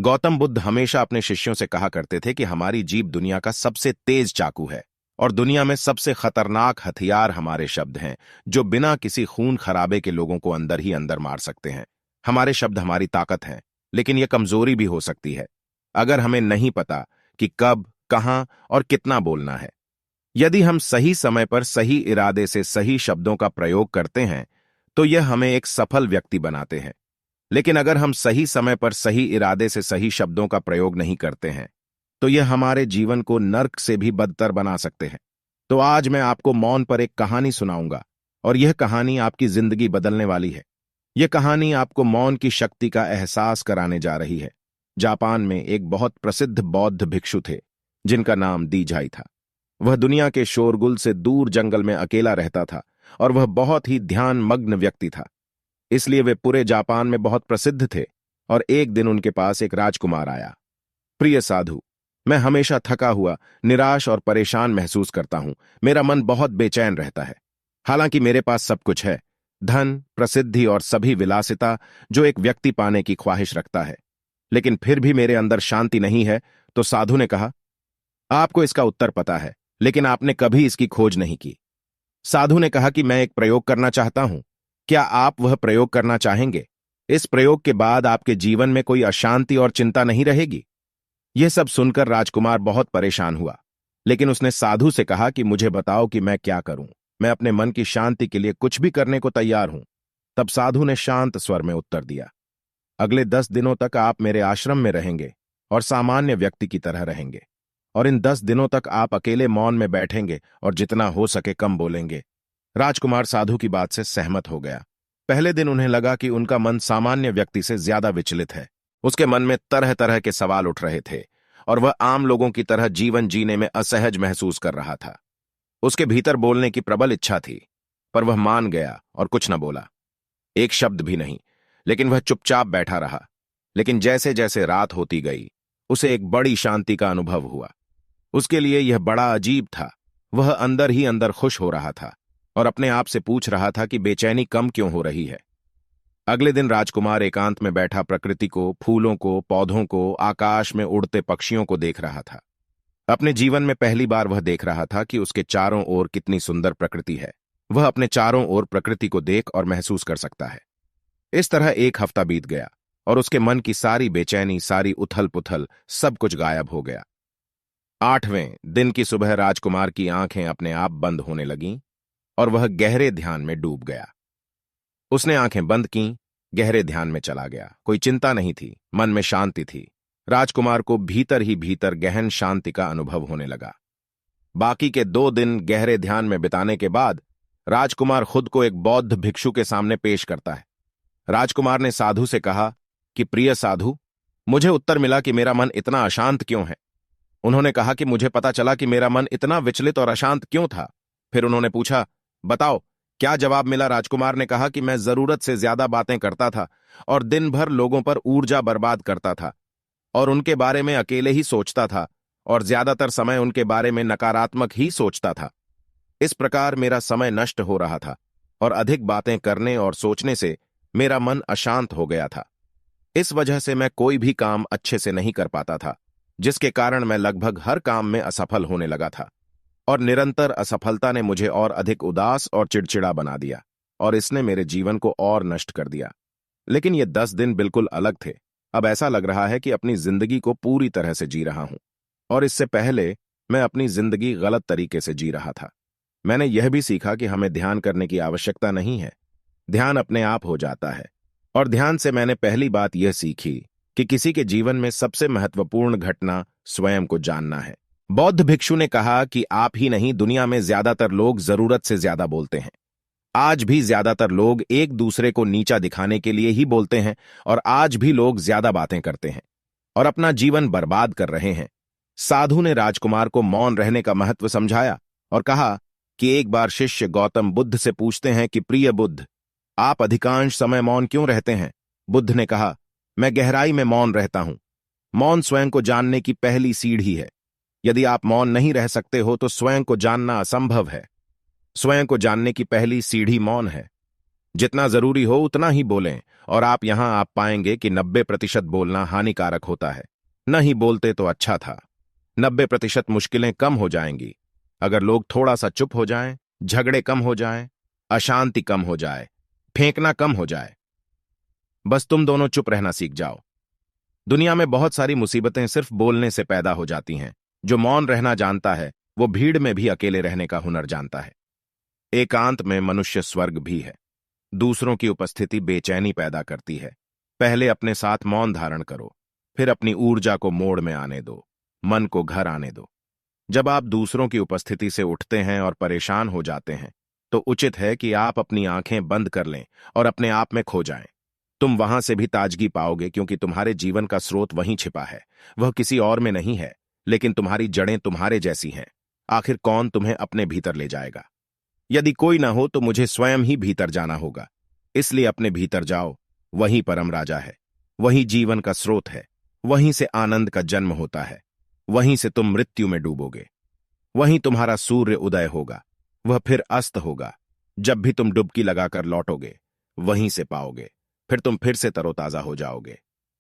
गौतम बुद्ध हमेशा अपने शिष्यों से कहा करते थे कि हमारी जीभ दुनिया का सबसे तेज चाकू है और दुनिया में सबसे खतरनाक हथियार हमारे शब्द हैं, जो बिना किसी खून खराबे के लोगों को अंदर ही अंदर मार सकते हैं। हमारे शब्द हमारी ताकत हैं, लेकिन यह कमजोरी भी हो सकती है अगर हमें नहीं पता कि कब, कहां और कितना बोलना है। यदि हम सही समय पर सही इरादे से सही शब्दों का प्रयोग करते हैं तो यह हमें एक सफल व्यक्ति बनाते हैं। लेकिन अगर हम सही समय पर सही इरादे से सही शब्दों का प्रयोग नहीं करते हैं तो यह हमारे जीवन को नर्क से भी बदतर बना सकते हैं। तो आज मैं आपको मौन पर एक कहानी सुनाऊंगा और यह कहानी आपकी जिंदगी बदलने वाली है। यह कहानी आपको मौन की शक्ति का एहसास कराने जा रही है। जापान में एक बहुत प्रसिद्ध बौद्ध भिक्षु थे जिनका नाम दीझाई था। वह दुनिया के शोरगुल से दूर जंगल में अकेला रहता था और वह बहुत ही ध्यान मग्न व्यक्ति था। इसलिए वे पूरे जापान में बहुत प्रसिद्ध थे। और एक दिन उनके पास एक राजकुमार आया। प्रिय साधु, मैं हमेशा थका हुआ, निराश और परेशान महसूस करता हूं। मेरा मन बहुत बेचैन रहता है। हालांकि मेरे पास सब कुछ है, धन, प्रसिद्धि और सभी विलासिता जो एक व्यक्ति पाने की ख्वाहिश रखता है, लेकिन फिर भी मेरे अंदर शांति नहीं है। तो साधु ने कहा, आपको इसका उत्तर पता है, लेकिन आपने कभी इसकी खोज नहीं की। साधु ने कहा कि मैं एक प्रयोग करना चाहता हूं। क्या आप वह प्रयोग करना चाहेंगे? इस प्रयोग के बाद आपके जीवन में कोई अशांति और चिंता नहीं रहेगी। यह सब सुनकर राजकुमार बहुत परेशान हुआ, लेकिन उसने साधु से कहा कि मुझे बताओ कि मैं क्या करूं। मैं अपने मन की शांति के लिए कुछ भी करने को तैयार हूं। तब साधु ने शांत स्वर में उत्तर दिया, अगले 10 दिनों तक आप मेरे आश्रम में रहेंगे और सामान्य व्यक्ति की तरह रहेंगे। और इन 10 दिनों तक आप अकेले मौन में बैठेंगे और जितना हो सके कम बोलेंगे। राजकुमार साधु की बात से सहमत हो गया। पहले दिन उन्हें लगा कि उनका मन सामान्य व्यक्ति से ज्यादा विचलित है। उसके मन में तरह तरह के सवाल उठ रहे थे और वह आम लोगों की तरह जीवन जीने में असहज महसूस कर रहा था। उसके भीतर बोलने की प्रबल इच्छा थी, पर वह मान गया और कुछ न बोला, एक शब्द भी नहीं। लेकिन वह चुपचाप बैठा रहा। लेकिन जैसे जैसे रात होती गई उसे एक बड़ी शांति का अनुभव हुआ। उसके लिए यह बड़ा अजीब था। वह अंदर ही अंदर खुश हो रहा था और अपने आप से पूछ रहा था कि बेचैनी कम क्यों हो रही है। अगले दिन राजकुमार एकांत में बैठा प्रकृति को, फूलों को, पौधों को, आकाश में उड़ते पक्षियों को देख रहा था। अपने जीवन में पहली बार वह देख रहा था कि उसके चारों ओर कितनी सुंदर प्रकृति है। वह अपने चारों ओर प्रकृति को देख और महसूस कर सकता है। इस तरह एक हफ्ता बीत गया और उसके मन की सारी बेचैनी, सारी उथल पुथल, सब कुछ गायब हो गया। 8वें दिन की सुबह राजकुमार की आंखें अपने आप बंद होने लगीं और वह गहरे ध्यान में डूब गया। उसने आंखें बंद कीं, गहरे ध्यान में चला गया। कोई चिंता नहीं थी, मन में शांति थी। राजकुमार को भीतर ही भीतर गहन शांति का अनुभव होने लगा। बाकी के 2 दिन गहरे ध्यान में बिताने के बाद राजकुमार खुद को एक बौद्ध भिक्षु के सामने पेश करता है। राजकुमार ने साधु से कहा कि प्रिय साधु, मुझे उत्तर मिला कि मेरा मन इतना अशांत क्यों है। उन्होंने कहा कि मुझे पता चला कि मेरा मन इतना विचलित और अशांत क्यों था। फिर उन्होंने पूछा, बताओ क्या जवाब मिला। राजकुमार ने कहा कि मैं जरूरत से ज्यादा बातें करता था और दिन भर लोगों पर ऊर्जा बर्बाद करता था और उनके बारे में अकेले ही सोचता था और ज्यादातर समय उनके बारे में नकारात्मक ही सोचता था। इस प्रकार मेरा समय नष्ट हो रहा था और अधिक बातें करने और सोचने से मेरा मन अशांत हो गया था। इस वजह से मैं कोई भी काम अच्छे से नहीं कर पाता था, जिसके कारण मैं लगभग हर काम में असफल होने लगा था। और निरंतर असफलता ने मुझे और अधिक उदास और चिड़चिड़ा बना दिया और इसने मेरे जीवन को और नष्ट कर दिया। लेकिन ये 10 दिन बिल्कुल अलग थे। अब ऐसा लग रहा है कि अपनी जिंदगी को पूरी तरह से जी रहा हूं और इससे पहले मैं अपनी जिंदगी गलत तरीके से जी रहा था। मैंने यह भी सीखा कि हमें ध्यान करने की आवश्यकता नहीं है, ध्यान अपने आप हो जाता है। और ध्यान से मैंने पहली बात यह सीखी कि किसी के जीवन में सबसे महत्वपूर्ण घटना स्वयं को जानना है। बौद्ध भिक्षु ने कहा कि आप ही नहीं, दुनिया में ज्यादातर लोग जरूरत से ज्यादा बोलते हैं। आज भी ज्यादातर लोग एक दूसरे को नीचा दिखाने के लिए ही बोलते हैं और आज भी लोग ज्यादा बातें करते हैं और अपना जीवन बर्बाद कर रहे हैं। साधु ने राजकुमार को मौन रहने का महत्व समझाया और कहा कि एक बार शिष्य गौतम बुद्ध से पूछते हैं कि प्रिय बुद्ध, आप अधिकांश समय मौन क्यों रहते हैं। बुद्ध ने कहा, मैं गहराई में मौन रहता हूं। मौन स्वयं को जानने की पहली सीढ़ी है। यदि आप मौन नहीं रह सकते हो तो स्वयं को जानना असंभव है। स्वयं को जानने की पहली सीढ़ी मौन है। जितना जरूरी हो उतना ही बोलें, और आप पाएंगे कि 90% बोलना हानिकारक होता है। नहीं बोलते तो अच्छा था। 90% मुश्किलें कम हो जाएंगी अगर लोग थोड़ा सा चुप हो जाएं, झगड़े कम हो जाएं, अशांति कम हो जाए, फेंकना कम हो जाए। बस तुम दोनों चुप रहना सीख जाओ। दुनिया में बहुत सारी मुसीबतें सिर्फ बोलने से पैदा हो जाती हैं। जो मौन रहना जानता है वो भीड़ में भी अकेले रहने का हुनर जानता है। एकांत में मनुष्य स्वर्ग भी है। दूसरों की उपस्थिति बेचैनी पैदा करती है। पहले अपने साथ मौन धारण करो, फिर अपनी ऊर्जा को मोड़ में आने दो, मन को घर आने दो। जब आप दूसरों की उपस्थिति से उठते हैं और परेशान हो जाते हैं तो उचित है कि आप अपनी आंखें बंद कर लें और अपने आप में खो जाएं। तुम वहां से भी ताजगी पाओगे, क्योंकि तुम्हारे जीवन का स्रोत वहीं छिपा है। वह किसी और में नहीं है, लेकिन तुम्हारी जड़ें तुम्हारे जैसी हैं। आखिर कौन तुम्हें अपने भीतर ले जाएगा? यदि कोई ना हो तो मुझे स्वयं ही भीतर जाना होगा। इसलिए अपने भीतर जाओ। वहीं परम राजा है, वहीं जीवन का स्रोत है, वहीं से आनंद का जन्म होता है, वहीं से तुम मृत्यु में डूबोगे। वहीं तुम्हारा सूर्य उदय होगा, वह फिर अस्त होगा। जब भी तुम डुबकी लगाकर लौटोगे वहीं से पाओगे। फिर से तरोताजा हो जाओगे।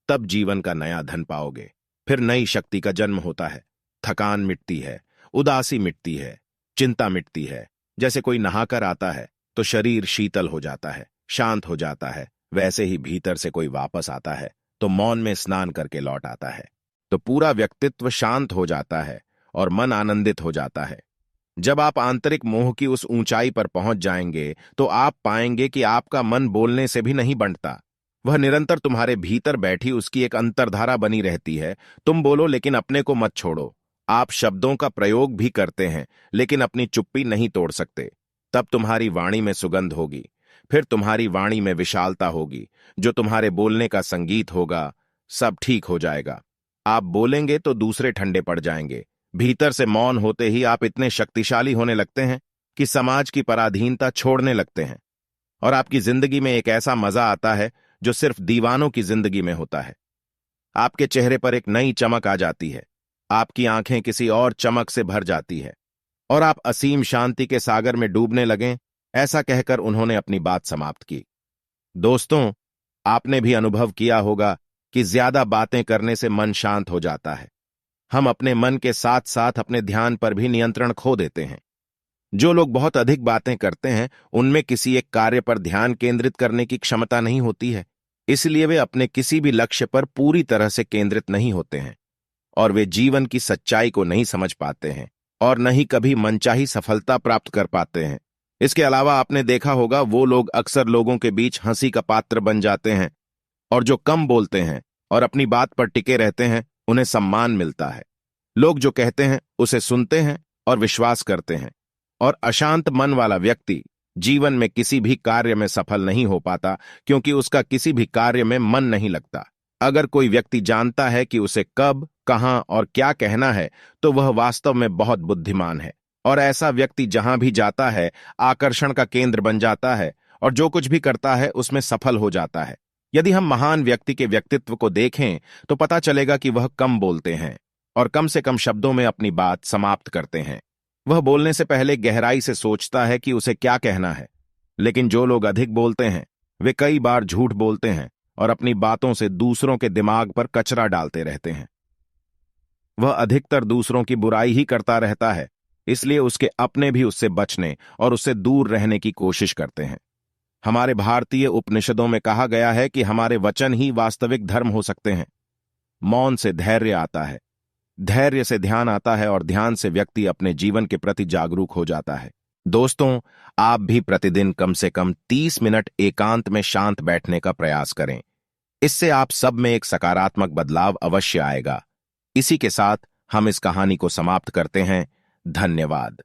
तब जीवन का नया धन पाओगे। फिर नई शक्ति का जन्म होता है। थकान मिटती है, उदासी मिटती है, चिंता मिटती है। जैसे कोई नहाकर आता है तो शरीर शीतल हो जाता है, शांत हो जाता है, वैसे ही भीतर से कोई वापस आता है तो मौन में स्नान करके लौट आता है, तो पूरा व्यक्तित्व शांत हो जाता है और मन आनंदित हो जाता है। जब आप आंतरिक मोह की उस ऊंचाई पर पहुंच जाएंगे तो आप पाएंगे कि आपका मन बोलने से भी नहीं बंटता। वह निरंतर तुम्हारे भीतर बैठी उसकी एक अंतर्धारा बनी रहती है। तुम बोलो लेकिन अपने को मत छोड़ो। आप शब्दों का प्रयोग भी करते हैं लेकिन अपनी चुप्पी नहीं तोड़ सकते। तब तुम्हारी वाणी में सुगंध होगी, फिर तुम्हारी वाणी में विशालता होगी, जो तुम्हारे बोलने का संगीत होगा। सब ठीक हो जाएगा। आप बोलेंगे तो दूसरे ठंडे पड़ जाएंगे। भीतर से मौन होते ही आप इतने शक्तिशाली होने लगते हैं कि समाज की पराधीनता छोड़ने लगते हैं, और आपकी जिंदगी में एक ऐसा मजा आता है जो सिर्फ दीवानों की जिंदगी में होता है। आपके चेहरे पर एक नई चमक आ जाती है, आपकी आंखें किसी और चमक से भर जाती है, और आप असीम शांति के सागर में डूबने लगें। ऐसा कहकर उन्होंने अपनी बात समाप्त की। दोस्तों, आपने भी अनुभव किया होगा कि ज्यादा बातें करने से मन शांत हो जाता है। हम अपने मन के साथ साथ अपने ध्यान पर भी नियंत्रण खो देते हैं। जो लोग बहुत अधिक बातें करते हैं उनमें किसी एक कार्य पर ध्यान केंद्रित करने की क्षमता नहीं होती है, इसलिए वे अपने किसी भी लक्ष्य पर पूरी तरह से केंद्रित नहीं होते हैं, और वे जीवन की सच्चाई को नहीं समझ पाते हैं और न ही कभी मनचाही सफलता प्राप्त कर पाते हैं। इसके अलावा आपने देखा होगा वो लोग अक्सर लोगों के बीच हंसी का पात्र बन जाते हैं, और जो कम बोलते हैं और अपनी बात पर टिके रहते हैं उन्हें सम्मान मिलता है। लोग जो कहते हैं उसे सुनते हैं और विश्वास करते हैं, और अशांत मन वाला व्यक्ति जीवन में किसी भी कार्य में सफल नहीं हो पाता, क्योंकि उसका किसी भी कार्य में मन नहीं लगता। अगर कोई व्यक्ति जानता है कि उसे कब, कहां और क्या कहना है तो वह वास्तव में बहुत बुद्धिमान है, और ऐसा व्यक्ति जहां भी जाता है आकर्षण का केंद्र बन जाता है और जो कुछ भी करता है उसमें सफल हो जाता है। यदि हम महान व्यक्ति के व्यक्तित्व को देखें तो पता चलेगा कि वह कम बोलते हैं और कम से कम शब्दों में अपनी बात समाप्त करते हैं। वह बोलने से पहले गहराई से सोचता है कि उसे क्या कहना है। लेकिन जो लोग अधिक बोलते हैं वे कई बार झूठ बोलते हैं और अपनी बातों से दूसरों के दिमाग पर कचरा डालते रहते हैं। वह अधिकतर दूसरों की बुराई ही करता रहता है, इसलिए उसके अपने भी उससे बचने और उससे दूर रहने की कोशिश करते हैं। हमारे भारतीय उपनिषदों में कहा गया है कि हमारे वचन ही वास्तविक धर्म हो सकते हैं। मौन से धैर्य आता है, धैर्य से ध्यान आता है, और ध्यान से व्यक्ति अपने जीवन के प्रति जागरूक हो जाता है। दोस्तों, आप भी प्रतिदिन कम से कम 30 मिनट एकांत में शांत बैठने का प्रयास करें। इससे आप सब में एक सकारात्मक बदलाव अवश्य आएगा। इसी के साथ हम इस कहानी को समाप्त करते हैं। धन्यवाद।